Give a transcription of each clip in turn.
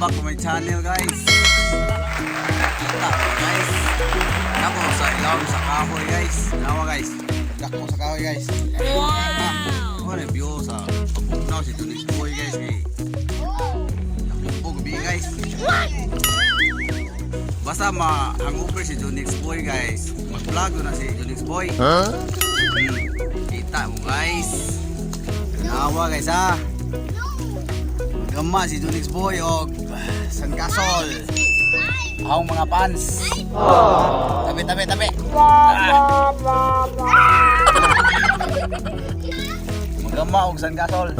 Back to my channel guys. Kita guys. Dako sa ilawom sa kahoy guys. Nawa guys. Dako sa kahoy guys. Wow. Ano view sa pabugnaw si JUNEXBOY guys. Nakupog bi guys. Basta ma-hangover si JUNEXBOY guys. Mag-vlog na si JUNEXBOY. Kita mo guys. Nawa guys ha. Gama si JUNEXBOY o sangkasol. Ang mga fans. Tabi. Magama og sangkasol.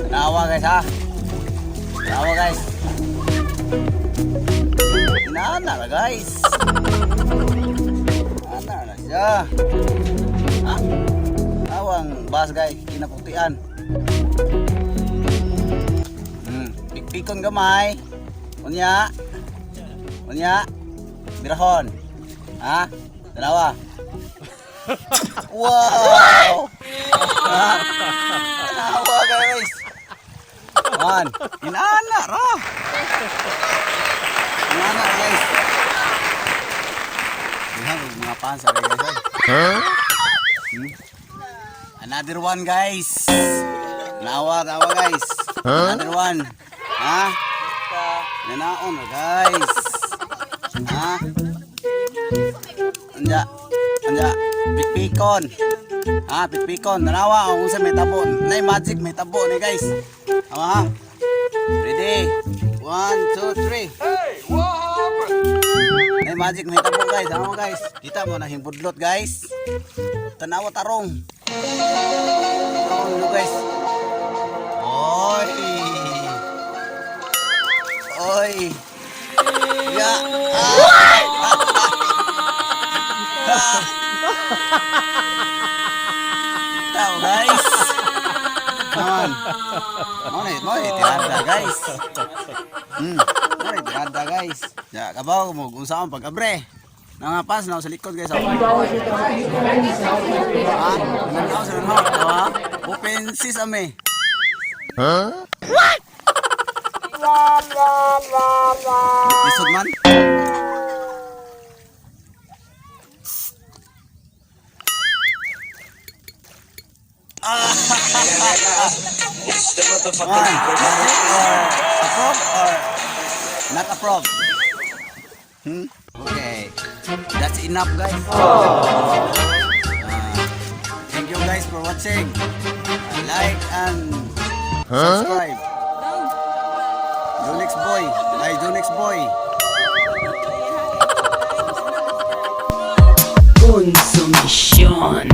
Nawa guys ha. Nawa guys. Inana lah guys. Ana na siya. Ha? Awang bas guys, kinaputian. Pikon gamay. Unya. Birahon. Ha? Dalawa. Wow. Ha? Dalawa guys. Man, inana ra. Inana guys. Yan mga fans guys. Another one guys. Nawa guys. Another one. Ha? Nanaon na guys. Ha? Anja. Pikpikon. Ha? Pikpikon. Nanawa kung sa may tabo. Nay magic may tabo ni guys. Ha? Ready? 1, 2, 3. Hey! Wow! Nay magic may tabo guys. Ano guys? Kita mo na himbudlot guys. Tanawa tarong. Tarong guys. Oy. Ya. Tahu guys. Mau tirada guys. Mau tirada guys. Ya, kabaw mo kung saan pag-abre. Nangapas na sa likod guys. Open sesame. Huh? What? Lisod man. Approve or not approve? Okay, that's enough guys. Thank you guys for watching. Like and subscribe. JUNEXBOY, ay JUNEXBOY. Consumition.